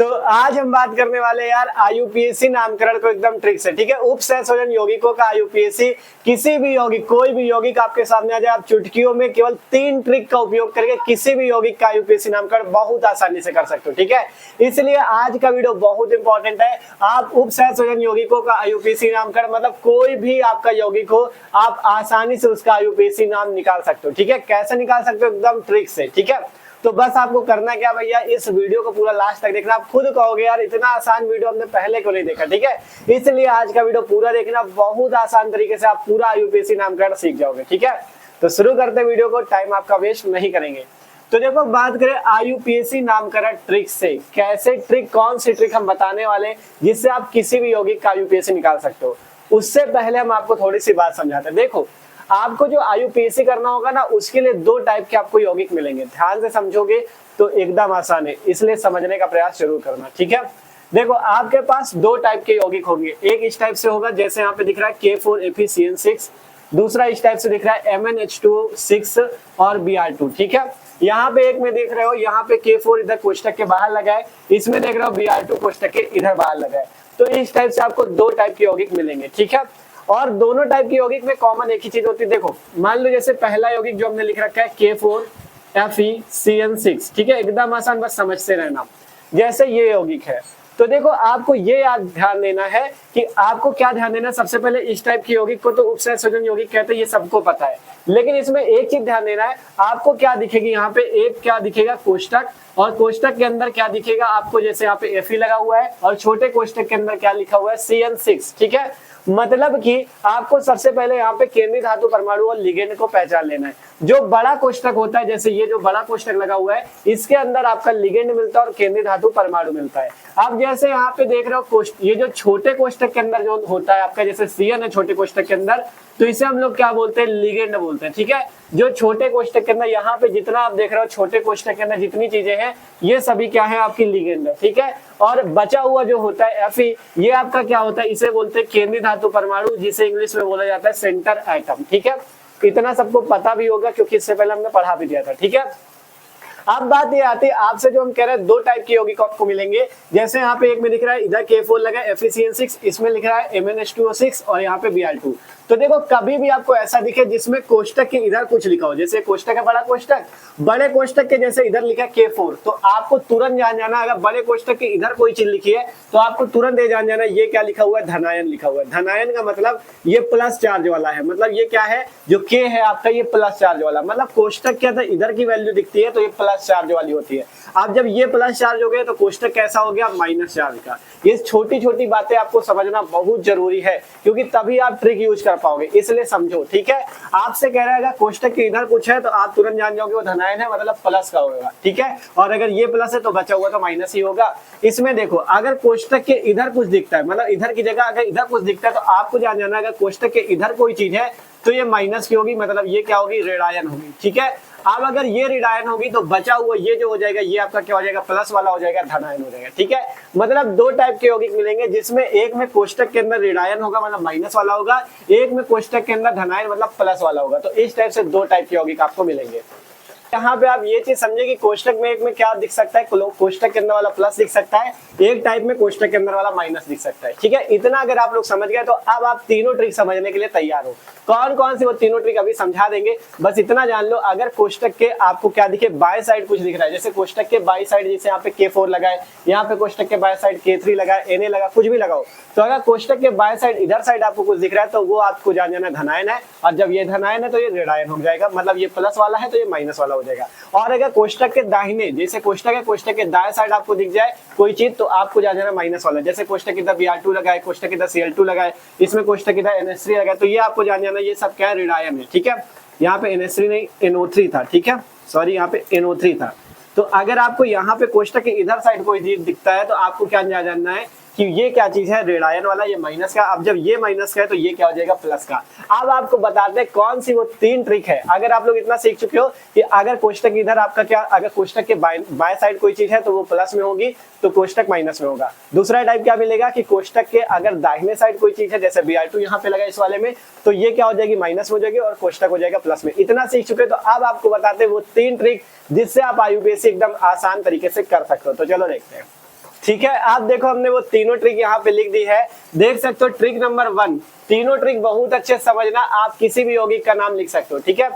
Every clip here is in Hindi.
तो आज हम बात करने वाले यार आईयूपीएसी नामकरण को एकदम ट्रिक से, ठीक है। उप सहसंयोजन यौगिकों का आईयूपीएसी, किसी भी यौगिक, कोई भी यौगिक आपके सामने आ जाए, आप चुटकियों में केवल 3 ट्रिक का उपयोग करके किसी भी यौगिक का आईयूपीएसी नामकरण बहुत आसानी से कर सकते हो, ठीक है। इसलिए आज का वीडियो बहुत इंपॉर्टेंट है। आप उप सहसंयोजन यौगिकों का आईयूपीएसी नामकरण, मतलब कोई भी आपका यौगिक हो, आप आसानी से उसका आईयूपीएसी नाम निकाल सकते हो, ठीक है। कैसे निकाल सकते हो? एकदम ट्रिक से, ठीक है। तो बस आपको करना क्या भैया, इस वीडियो को पूरा लास्ट तक देखना। आप खुद कहोगे यार इतना आसान वीडियो हमने पहले क्यों नहीं देखा, ठीक है। इसलिए आज का वीडियो पूरा देखना, बहुत आसान तरीके से आप पूरा आईयूपीएसी नामकरण सीख जाओगे, ठीक है। तो शुरू करते हैं वीडियो को, टाइम आपका वेस्ट नहीं करेंगे। तो देखो, बात करें आईयूपीएसी नामकरण ट्रिक से, कैसे ट्रिक, कौन सी ट्रिक हम बताने वाले जिससे आप किसी भी यौगिक का आईयूपीएसी निकाल सकते हो। उससे पहले हम आपको थोड़ी सी बात समझाते हैं। देखो, आपको जो आईयूपीएसी करना होगा ना, उसके लिए 2 टाइप के आपको यौगिक मिलेंगे। ध्यान से समझोगे तो एकदम आसान है, इसलिए समझने का प्रयास जरूर करना, ठीक है। देखो, आपके पास 2 टाइप के यौगिक होंगे। एक इस टाइप से होगा, जैसे यहाँ पे दिख रहा है K4FeCN6। दूसरा इस टाइप से दिख रहा है MnH2O6 और Br2, ठीक है। यहाँ पे एक में देख रहे हो, यहाँ पे K4 इधर कोष्टक के बाहर लगा है, इसमें देख रहे हो Br2 कोष्टक के इधर बाहर लगा है। तो इस टाइप से आपको 2 टाइप के यौगिक मिलेंगे, ठीक है। और दोनों टाइप के यौगिक में कॉमन एक ही चीज होती है। देखो, मान लो जैसे पहला यौगिक जो हमने लिख रखा है K4FeCN6, ठीक है। एकदम आसान, बस समझते रहना। जैसे ये यौगिक है, तो देखो आपको ये याद ध्यान देना है कि आपको क्या ध्यान देना है। सबसे पहले इस टाइप के यौगिक को तो उपसहसंयोजन यौगिक कहते हैं, ये सबको पता है। लेकिन इसमें एक चीज ध्यान देना है, आपको क्या दिखेगी यहाँ पे, एक क्या दिखेगा कोष्टक, और कोष्टक के अंदर क्या दिखेगा आपको, जैसे यहाँ पे Fe लगा हुआ है और छोटे कोष्टक के अंदर क्या लिखा हुआ है, CN6, ठीक है। मतलब कि आपको सबसे पहले यहाँ पे केंद्रीय धातु परमाणु और लिगेंड को पहचान लेना है। जो बड़ा कोष्टक होता है, जैसे ये जो बड़ा कोष्टक लगा हुआ है, इसके अंदर आपका लिगेंड मिलता है और केंद्रीय धातु परमाणु मिलता है। अब जैसे यहाँ पे देख रहे हो ये जो छोटे कोष्टक के अंदर जो होता है आपका, जैसे CN है छोटे कोष्टक के अंदर, तो इसे हम लोग क्या बोलते हैं, लिगेंड बोलते हैं, ठीक है। जो छोटे कोष्टक के अंदर यहाँ पे जितना आप देख रहे हो, छोटे कोष्टक के अंदर जितनी चीजें हैं, ये सभी क्या है, आपकी लिगेंड है, ठीक है। और बचा हुआ जो होता है Fe, ये आपका क्या होता है, इसे बोलते हैं केंद्रीय धातु परमाणु, जिसे इंग्लिश में बोला जाता है सेंटर एटम, ठीक है। इतना सबको पता भी होगा क्योंकि इससे पहले हमने पढ़ा भी दिया था, ठीक है। अब बात ये आती है आपसे, जो हम कह रहे हैं 2 टाइप के यौगिक आपको मिलेंगे। जैसे यहाँ पे एक में दिख रहा है, इधर K4 लगा है FeCN6, इसमें लिख रहा है MnH2O6 और यहाँ पे Br2। तो देखो, कभी भी आपको ऐसा दिखे जिसमें कोष्टक के इधर कुछ लिखा हो, जैसे कोष्टक है बड़ा कोष्टक, बड़े कोष्टक के जैसे इधर लिखा है K4, तो आपको तुरंत जान जाना, अगर बड़े कोष्टक के इधर कोई चीज लिखी है तो आपको तुरंत ये जान जाना ये क्या लिखा हुआ है, धनायन लिखा हुआ है। धनायन का मतलब ये प्लस चार्ज वाला है, मतलब ये क्या है, जो K है आपका, ये प्लस चार्ज वाला, मतलब कोष्टक के अंदर इधर की वैल्यू दिखती है तो ये प्लस चार्ज वाली होती है। अब जब ये प्लस चार्ज हो गया तो कोष्टक कैसा हो गया, माइनस चार्ज का। ये छोटी छोटी बातें आपको समझना बहुत जरूरी है, क्योंकि तभी आप ट्रिक यूज कर पाओगे, इसलिए समझो, ठीक है। आपसे कह रहा है अगर कोष्टक के इधर कुछ है तो आप तुरंत जान जाओगे वो धनायन है, मतलब प्लस का होगा, ठीक है। और अगर ये प्लस है तो बचा हुआ तो माइनस ही होगा। इसमें देखो, अगर कोष्टक के इधर कुछ दिखता है, मतलब इधर की जगह अगर इधर कुछ दिखता है, तो आपको जान जाना अगर कोष्टक के इधर कोई चीज है तो ये माइनस की होगी, मतलब ये क्या होगी, ऋणायन होगी, ठीक है। अब अगर ये ऋणायन होगी तो बचा हुआ ये जो हो जाएगा, ये आपका क्या हो जाएगा, प्लस वाला हो जाएगा, धनायन हो जाएगा, ठीक है। मतलब 2 टाइप के यौगिक मिलेंगे, जिसमें एक में कोष्टक के अंदर ऋणायन होगा, मतलब माइनस वाला होगा, एक में कोष्टक के अंदर धनायन मतलब प्लस वाला होगा। तो इस टाइप से 2 टाइप के यौगिक आपको मिलेंगे। यहाँ पे आप ये चीज समझे कि कोष्टक में एक में क्या दिख सकता है, कोष्टक के अंदर वाला प्लस दिख सकता है, एक टाइप में कोष्टक के अंदर वाला माइनस दिख सकता है, ठीक है। इतना अगर आप लोग समझ गए तो अब आप तीनों ट्रिक समझने के लिए तैयार हो। कौन कौन सी वो तीनों ट्रिक अभी समझा देंगे, बस इतना जान लो। अगर कोष्टक के आपको क्या दिखे, बाय साइड कुछ दिख रहा है, जैसे कोष्टक के बाई साइड, जैसे यहाँ पे K4 लगा है, यहाँ पे कोष्टक के बाय साइड K3 लगा है, Na लगा, कुछ भी लगाओ, तो अगर कोष्टक के बाय साइड इधर साइड आपको कुछ दिख रहा है तो वो आपको जान जाना धनायन है, और जब ये धनायन है तो ये ऋणायन हो जाएगा, मतलब ये प्लस वाला है तो ये माइनस वाला हो जाएगा। और अगर कोष्टक के दाहिने, जैसे कोष्टक है, कोष्टक के दाएं साइड आपको दिख जाए कोई चीज तो आपको जान जाना माइनस वाला, जैसे कोष्टक इधर Br2 लगा है, कोष्टक इधर Cl2 लगा है, इसमें कोष्टक इधर NH3 लगा है, तो ये आपको जान जाना ये सब क्या है, ऋणायन है, ठीक है। यहाँ पे NH3 नहीं, NO3 था, ठीक है, सॉरी, यहाँ पे NO3 था। तो अगर आपको यहाँ पे कोष्टक के इधर साइड कोई चीज दिखता है तो आपको क्या जानना है कि ये क्या चीज है, ऋणायन वाला, ये माइनस का। अब जब ये माइनस का है तो ये क्या हो जाएगा, प्लस का। अब आपको बताते हैं कौन सी वो 3 ट्रिक है। अगर आप लोग इतना सीख चुके हो कि अगर कोष्टक इधर आपका क्या, अगर कोष्टक के बाएं साइड कोई चीज है तो वो प्लस में होगी, तो कोष्टक माइनस में होगा। दूसरा टाइप क्या मिलेगा कि कोष्टक के अगर दाहिने साइड कोई चीज है, जैसे Br2 यहाँ पे लगा इस वाले में, तो ये क्या हो जाएगी, माइनस में हो जाएगी और कोष्टक हो जाएगा प्लस में। इतना सीख चुके तो अब आपको बताते हैं वो 3 ट्रिक जिससे आप आईयूपीएसी एकदम आसान तरीके से कर सकते हो। तो चलो देखते हैं। ठीक है, आप देखो हमने वो तीनों ट्रिक यहाँ पे लिख दी है, देख सकते हो। ट्रिक नंबर 1, तीनों ट्रिक बहुत अच्छे से समझना, आप किसी भी यौगिक का नाम लिख सकते हो। ठीक है,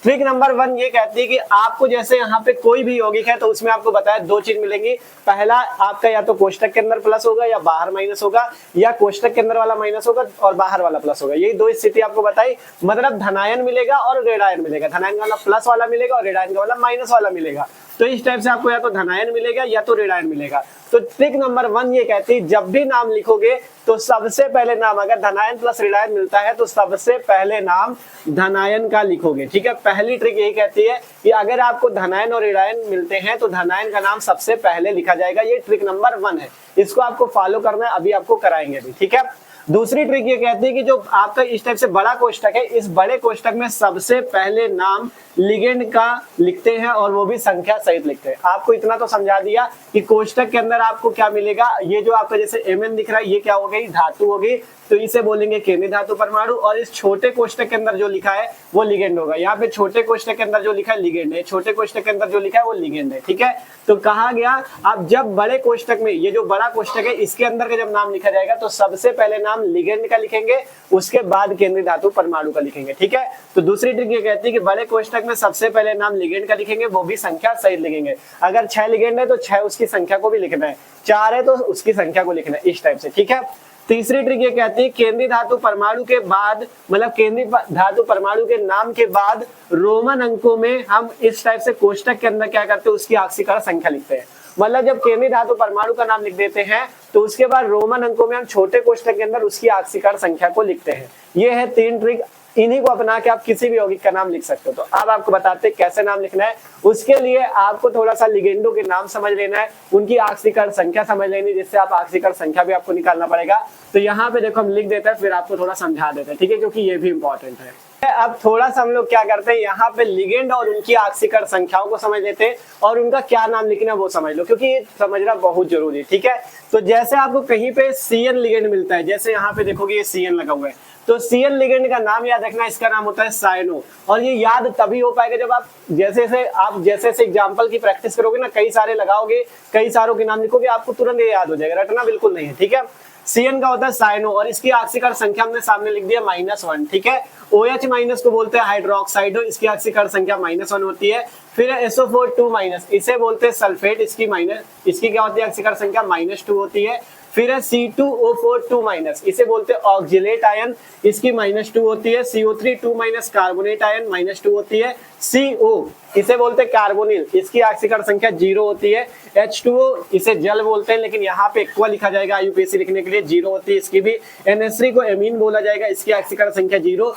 ट्रिक नंबर 1 ये कहती है कि आपको जैसे यहाँ पे कोई भी यौगिक है तो उसमें आपको बताया दो चीज मिलेंगी। पहला आपका या तो कोष्टक के अंदर प्लस होगा या बाहर माइनस होगा, या कोष्टक के अंदर वाला माइनस होगा और बाहर वाला प्लस होगा। यही दो स्थिति आपको बताई, मतलब धनायन मिलेगा और ऋणायन मिलेगा। धनायन का वाला प्लस वाला मिलेगा और ऋणायन का वाला माइनस वाला मिलेगा। तो इस टाइप से आपको या तो धनायन मिलेगा या तो ऋणायन मिलेगा। तो ट्रिक नंबर 1 ये कहती है जब भी नाम लिखोगे तो सबसे पहले नाम, अगर धनायन प्लस ऋणायन मिलता है तो सबसे पहले नाम धनायन का लिखोगे। ठीक है, पहली ट्रिक यही कहती है कि अगर आपको धनायन और ऋणायन मिलते हैं तो धनायन का नाम सबसे पहले लिखा जाएगा। ये ट्रिक नंबर 1 है, इसको आपको फॉलो करना है, अभी आपको कराएंगे भी। ठीक है, दूसरी ट्रिक ये कहती है कि जो आपका इस टाइप से बड़ा कोष्टक है, इस बड़े कोष्टक में सबसे पहले नाम लिगेंड का लिखते हैं और वो भी संख्या सहित लिखते हैं। आपको इतना तो समझा दिया कि कोष्टक के अंदर आपको क्या मिलेगा। ये जो आपका जैसे Mn दिख रहा है, ये क्या हो गई, धातु होगी, तो इसे बोलेंगे केंद्रीय धातु परमाणु। और इस छोटे कोष्टक के अंदर जो लिखा है वो लिगेंड होगा। यहाँ पे छोटे कोष्टक के अंदर जो लिखा है लिगेंड है, छोटे कोष्टक के अंदर जो लिखा है वो लिगेंड है। ठीक है, तो कहा गया अब जब बड़े कोष्टक में, ये जो बड़ा कोष्टक है इसके अंदर का जब नाम लिखा जाएगा तो सबसे पहले नाम लिगेंड का लिखेंगे, उसके बाद केंद्रीय धातु परमाणु का लिखेंगे। ठीक है, तो दूसरी ट्रिक ये कहती है कि बड़े कोष्टक में सबसे पहले नाम लिगेंड का लिखेंगे, वो भी संख्या सहित लिखेंगे। अगर 6 लिगेंड है तो 6 उसकी संख्या को भी लिखना है, 4 है तो उसकी संख्या को लिखना है, इस टाइप से। ठीक है, तीसरी ट्रिक ये कहती है केंद्रीय धातु परमाणु के बाद, मतलब केंद्रीय धातु परमाणु के नाम के बाद रोमन अंकों में हम इस टाइप से कोष्टक के अंदर क्या करते हैं, उसकी ऑक्सीकरण संख्या लिखते हैं। मतलब जब केंद्रीय धातु परमाणु का नाम लिख देते हैं तो उसके बाद रोमन अंकों में हम छोटे कोष्टक के अंदर उसकी ऑक्सीकरण संख्या को लिखते हैं। ये है 3 ट्रिक, इन्हीं को अपना के आप किसी भी यौगिक का नाम लिख सकते हो। तो अब आपको बताते हैं कैसे नाम लिखना है। उसके लिए आपको थोड़ा सा लिगेंडों के नाम समझ लेना है, उनकी ऑक्सीकरण संख्या समझ लेनी, जिससे आप ऑक्सीकरण संख्या भी आपको निकालना पड़ेगा। तो यहाँ पे देखो हम लिख देते हैं, फिर आपको थोड़ा समझा देते हैं। ठीक है, क्योंकि ये भी इंपॉर्टेंट है। अब थोड़ा सा हम लोग क्या करते हैं, यहाँ पे लिगेंड और उनकी ऑक्सीकरण संख्याओं को समझ लेते हैं और उनका क्या नाम लिखना वो समझ लो, क्योंकि ये समझना बहुत जरूरी है। ठीक है, तो जैसे आपको कहीं पे CN लिगेंड मिलता है, जैसे यहाँ पे देखोगे ये CN लगा हुआ है, तो CN लिगेंड का नाम याद रखना, इसका नाम होता है साइनो। और ये याद तभी हो पाएगा जब आप जैसे एग्जाम्पल की प्रैक्टिस करोगे ना, कई सारे लगाओगे, कई सारों के नाम लिखोगे, आपको तुरंत ये याद हो जाएगा, रटना बिल्कुल नहीं है। ठीक है, CN का होता है साइनो और इसकी ऑक्सीकरण संख्या हमने सामने लिख दिया -1। ठीक है, OH माइनस को बोलते हैं हाइड्रोक्साइड, इसकी ऑक्सीकरण संख्या -1 होती है। फिर SO4 2-, इसे बोलते हैं सल्फेट, इसकी क्या होती है ऑक्सीकरण संख्या -2 होती है। फिर है C2O4 2-, इसे बोलते हैं ऑक्जिलेट आयन, इसकी -2 होती है। CO3 2- कार्बोनेट आयन -2 होती है। CO इसे बोलते हैं कार्बोनिल, इसकी ऑक्सीकरण संख्या 0 होती है। H2O इसे जल बोलते हैं, लेकिन यहाँ पे एक्वा लिखा जाएगा IUPAC लिखने के लिए, 0 होती है इसकी भी। NH3 को एमीन बोला जाएगा, इसकी ऑक्सीकरण संख्या 0।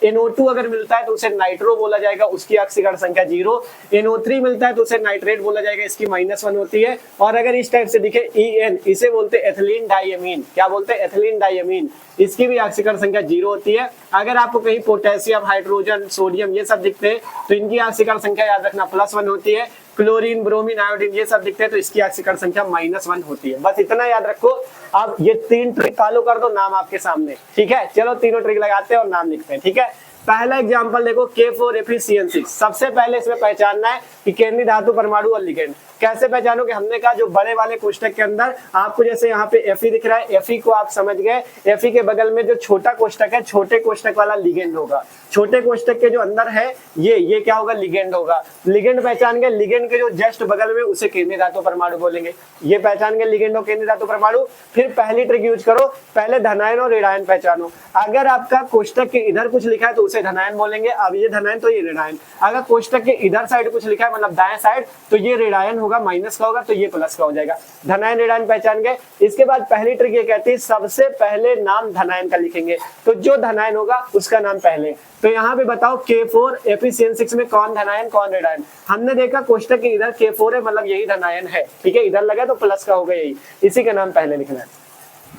NO2 अगर मिलता है तो उसे नाइट्रो बोला जाएगा, उसकी ऑक्सीकरण संख्या 0। NO3 मिलता है तो उसे नाइट्रेट बोला जाएगा, इसकी -1 होती है। और अगर इस टाइप से दिखे EN, इसे बोलते हैं एथिलीन डाइअमीन, क्या बोलते हैं एथिलीन डाइअमीन, इसकी भी ऑक्सीकरण संख्या 0 होती है। अगर आपको कहीं पोटेशियम, हाइड्रोजन, सोडियम ये सब दिखते हैं तो इनकी ऑक्सीकरण संख्या याद रखना +1 होती है। क्लोरीन, ब्रोमीन, आयोडीन ये सब दिखते हैं तो इसकी ऑक्सीकरण संख्या -1 होती है। बस इतना याद रखो। अब ये 3 ट्रिक फॉलो कर दो, नाम आपके सामने। ठीक है, चलो तीनों ट्रिक लगाते हैं और नाम लिखते हैं। ठीक है, पहला एग्जांपल देखो K4Fe-CN6। सबसे पहले इसमें पहचानना है कि केंद्रीय धातु परमाणु और लिगेंड। कैसे पहचानोगे, हमने कहा जो बड़े वाले कोष्टक के अंदर आपको जैसे यहाँ पे Fe दिख रहा है, Fe को आप समझ गए। Fe के बगल में जो छोटा कोष्टक है, छोटे कोष्टक वाला लिगेंड होगा। छोटे कोष्टक के जो अंदर है ये क्या होगा, लिगेंड होगा। लिगेंड पहचान गए, लिगेंड के जो जस्ट बगल में उसे केंद्रीय धातु परमाणु बोलेंगे। ये पहचान गए लिगेंड और केंद्रीय धातु परमाणु। फिर पहली ट्रिक यूज करो, पहले धनायन और ऋणायन पहचानो। अगर आपका कोष्टक के इधर कुछ लिखा है तो उसे धनायन बोलेंगे, अब ये धनायन तो ये ऋणायन। अगर कोष्टक के इधर साइड कुछ लिखा है, मतलब दाएं साइड, तो ये ऋणायन होगा, माइनस का होगा, तो ये प्लस का हो जाएगा। धनायन ऋणायन पहचान गए। इसके बाद पहली ट्रिक ये कहती है सबसे पहले नाम धनायन का लिखेंगे, तो जो धनायन होगा उसका नाम पहले। तो यहाँ पे बताओ K4Fe-CN6 में कौन धनायन कौन ऋणायन। हमने देखा कोष्टक के इधर K4 है, मतलब यही धनायन है। ठीक है, इधर लगा तो प्लस का होगा, यही, इसी का नाम पहले लिखना है।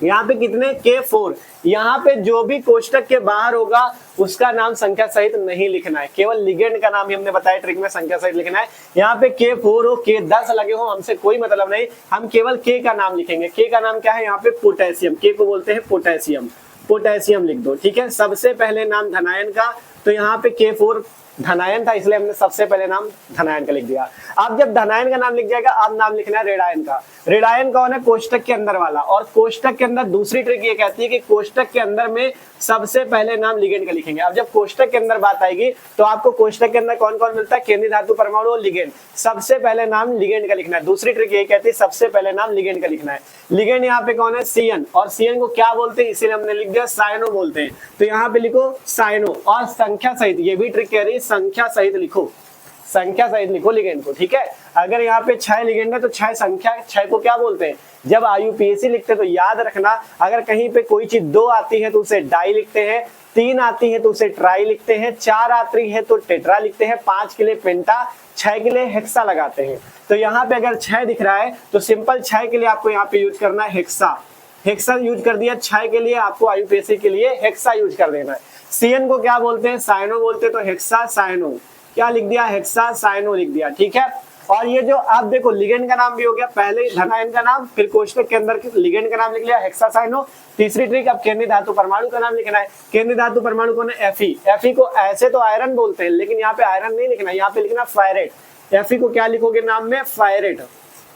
यहाँ पे कितने, K4। यहाँ पे जो भी कोष्टक के बाहर होगा उसका नाम संख्या सहित नहीं लिखना है, केवल लिगेंड का नाम ही हमने बताया ट्रिक में संख्या सहित लिखना है। यहाँ पे K4 हो, K10 लगे हो, हमसे कोई मतलब नहीं, हम केवल K का नाम लिखेंगे। K का नाम क्या है, यहाँ पे पोटेशियम, K को बोलते हैं पोटेशियम, पोटेशियम लिख दो। ठीक है, सबसे पहले नाम धनायन का, तो यहाँ पे K4 धनायन था, इसलिए हमने सबसे पहले नाम धनायन का लिख दिया। अब जब धनायन का नाम लिख जाएगा, अब नाम लिखना है ऋणायन का। ऋणायन कौन है? कोष्टक के अंदर वाला। और कोष्टक के अंदर दूसरी ट्रिक ये कहती है कि कोष्टक के अंदर में सबसे पहले नाम लिगेंड का लिखेंगे। अब जब कोष्टक के अंदर बात आएगी तो आपको कोष्टक के अंदर कौन कौन मिलता है? केंद्रीय धातु, परमाणु और लिगेंड। सबसे पहले नाम लिगेंड का लिखना है। दूसरी ट्रिक ये कहती है सबसे पहले नाम लिगेंड का लिखना है। लिगेंड यहाँ पे कौन है? सीएन। और सीएन को क्या बोलते हैं? इसीलिए हमने लिख दिया साइनो बोलते हैं। तो यहाँ पे लिखो साइनो और संख्या सहित, ये भी ट्रिक कह रही है संख्या सहित लिखो, संख्या सहित लिखो लिगेंड को, ठीक है। अगर यहाँ पे 6 लिगेंड है तो 6 संख्या, 6 को क्या बोलते हैं? जब IUPAC लिखते हैं तो याद रखना, अगर कहीं पे कोई चीज 2 आती है तो उसे डाई लिखते हैं, 3 आती है तो उसे ट्राई लिखते हैं, 4 आती है तो टेट्रा लिखते हैं, 5 के लिए पेंटा, 6 के लिए हेक्सा लगाते हैं। तो यहाँ पे अगर 6 दिख रहा है तो सिंपल 6 के लिए आपको यहाँ पे यूज करना है हेक्सा। हेक्सा यूज कर दिया। 6 के लिए आपको IUPAC के लिए हेक्सा यूज कर देना है। सीएन को क्या बोलते हैं? साइनो बोलते हैं। तो हेक्सा साइनो, क्या लिख दिया? हेक्सा साइनो लिख दिया, ठीक है। और ये जो आप देखो लिगेंड का नाम भी हो गया, पहले धनायन का नाम, फिर कोष्टक के अंदर लिगेंड का नाम लिख लिया हेक्सा साइनो। तीसरी ट्रिक, अब केंद्रीय धातु परमाणु का नाम लिखना है। केंद्रीय धातु परमाणु कौन है? Fe। Fe को ऐसे तो आयरन बोलते हैं, लेकिन यहाँ पे आयरन नहीं लिखना, यहाँ पे लिखना फायरेट। Fe को क्या लिखोगे नाम में? फायरेट।